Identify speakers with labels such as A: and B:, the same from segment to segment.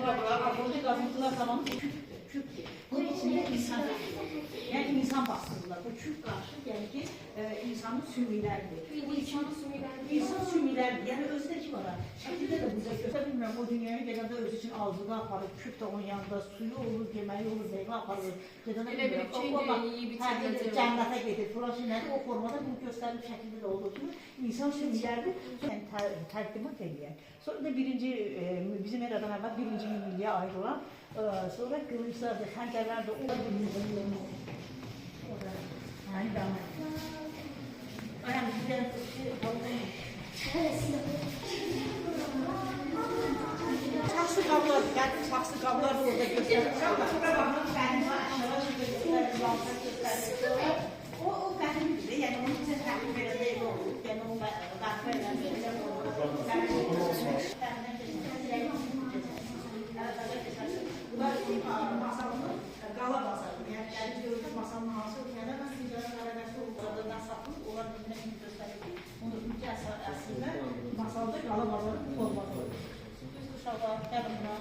A: Arkeolojik kazıntılar zamanı küptü. Bunun içinde insan yani insan bastırdılar. Bu küp karşı yani ki insanın sümülerdi. Bu insanın sümülerdi. İnsan sümülerdi. Yani özdeki var. Şekilde de bize gösterbilmem. O dünyaya gelende öz için ağzına aparır. Küp de onun yanında suyu olur, yemeği olur, meyve aparır.
B: Elə bir iyi bir
A: cənnətə gedir. Burası nədir? O formada bunu göstərib şəkildə də olduğu kimi insan sümüklərdir. Yəni təqdimat edir. Sonra da bizim eradan əvvəl birinci milliyə ayrılan, sonra qılınclardır, xəncərlərdir. O da saxsı qablar, saxsı qablar da orada göstərir. Sonra baxın, qədim aşağı göstərir. O qədimdir, yəni onun bizə təqdim verəndə elə olur. Yəni o qarşı eləndə elə olur. Masalının qala bazarıdır. Yəni gəlib görürsə masalının hansı ölkədə mən sizlərə qaraqəsi olduqlarından saxlayıb, onlar birbirine kimi göstərir. Onun ülkə əslində masalda qala bazarı forması olur. Biz dışarıda gəlin bura.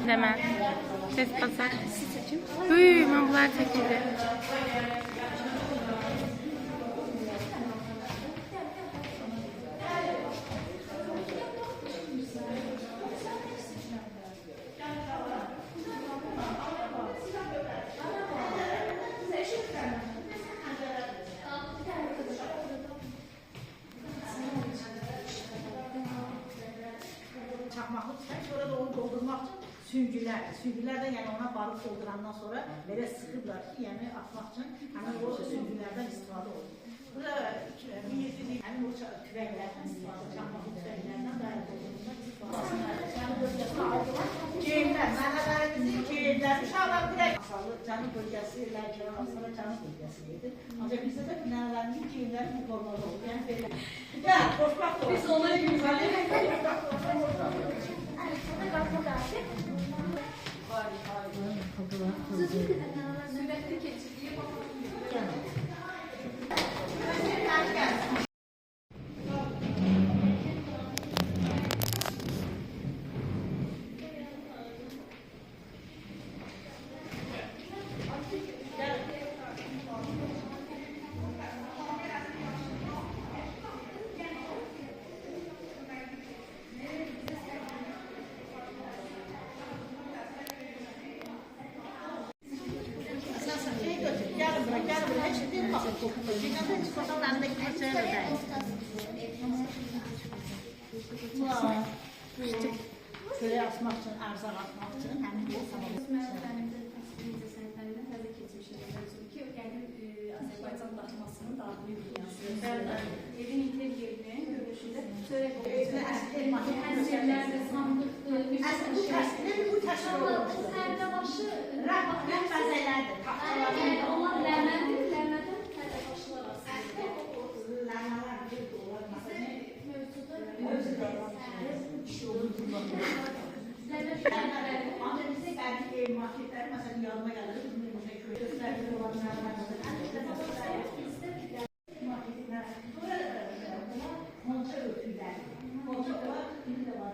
C: Hemen. Ses pazar. Uy, mamlar çekildi.
A: Çakmaklı tüfek, sonra da onu doldurmak için süngülərdən, yəni ona barıq doldurandan sonra belə sıxıblar ki, yəni atmaq üçün həmin o süngülərdən istifadə olunur. Burada həmin o tüfəklərdən istifadə, çakmaklı tüfəklərdən daha doldurulmak istifadə. Canı bölgəsinə ayrılan geyimlər, mənəbərimizin geyimləri, uşaqlar dirək masalı, canı bölgəsi, Lənkəran asılı canı bölgəsi gedir. Ancaq bizdə də mənələrimizin geyimləri bu formada olur. Yəni belə. Gəl, xoşbaxt olur. Biz onlara gibi şöyle asmak için, erzak atmak için hem de o zaman
B: Azərbaycan daxmasının daxili dünyası. Evin interyerini görüşündə çörək əzərlərdə sandıq,
A: bu təşkil olunmuşdur.
B: Sərbəbaşı,
A: Rəhbəzələrdir.
B: onlar lənədir, lənədən sərbəbaşılar aslında.
A: Lənələr bir dolar.
B: Mövzuda
A: İşi olurdular. Ancaq bizə qədim marketlər, məsələn, yanıma gəlir, bizim köy göstərilir olanlar. Monça örtülər. Monça var, indi də var.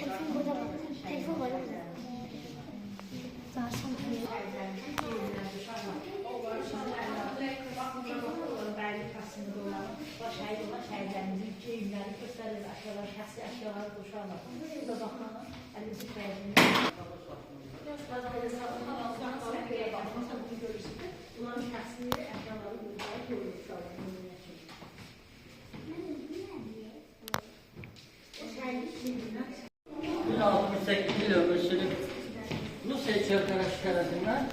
D: Telefon koyalım. Zaten
A: Bəli, kasında olan, baş əyil olan şəhərlərimizi, geyimləri göstərir, aşağılar, şəxsi əşyaları qoşarlar. Burada baxın, əlimizi şəhərini. Bunu görürsünüz. Bunların şəxsi əşyaları burada görülür. O şəhərlik kimliyindən
E: 1068 yıl ömür sürüp Rus heykeltıraşı tərəfindən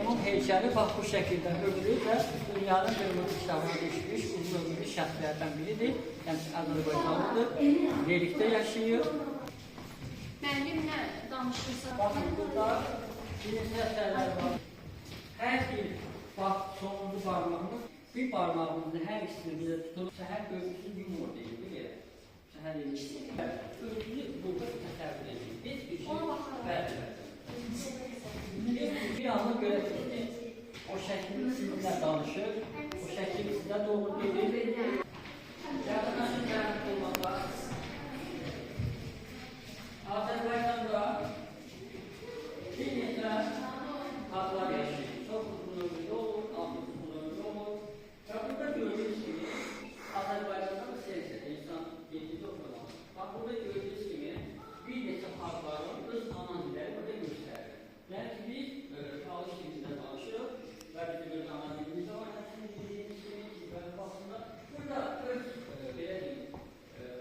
E: onun heykeli bax bu şəkildə hövülür və dünyanın qırmızı kitabına düşmüş uzun ömürlü şəxslərdən biridir. Yəni Azərbaycanlıdır, birlikdə yaşayır.
B: Müəllim nə danışırsa.
E: Baxın, burada birinci əsərlər var. Hər bir bax sonuncu parmağımız, bir parmağımızın hər ikisini bizə tutulur. Səhər görmüşsün yumur deyil, bilir. Səhər eləyir. Özünü burada təsəvvür edin. Biz üçün bəli. Bir anı görəsiniz, o şəkil sizinlə danışır, o şəkil sizə doğru gedir. Yardımlaşın gəlib olmaqla. Azərbaycanda bir neçə adlar yaşayır. Çox uzun ömürlü olur, az uzun ömürlü olur. Və burada gördüyünüz kimi, Azərbaycanda bu siyasət, insan 7-ci oxudan. Bax, burada gördüyünüz kimi, bir neçə xalqların öz ana dilləri burada göstərir. Yəni ki, biz çalış dilində danışırıq və bizim öz ana dilimizdə var, həmçinin dediyimiz kimi, İbrahim Basında burada öz, belə deyim,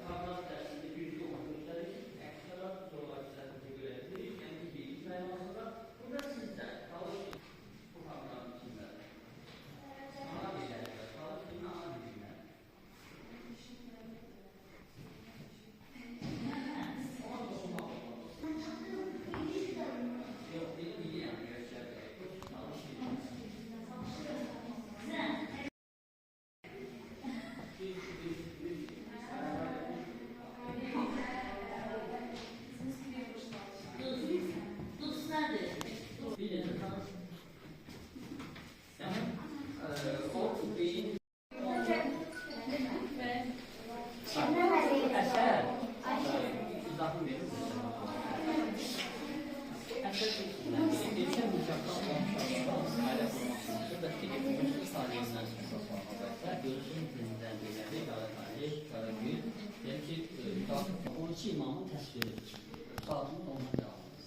E: xalqlar dərsində güclü olmaq göstərir ki, əksərat zorlar üzərində görə bilirik, yəni ki, bilgi mənasında burada sizdə çalış bu xalqların içində ana dilləri və çalış dilində ana dilində. İmamın təsviridir. Saatını ondan devam edir.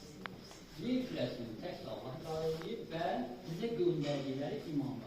E: Yer kürəsinin tək salmaq qararıyıb və bizə göndərdikləri imam.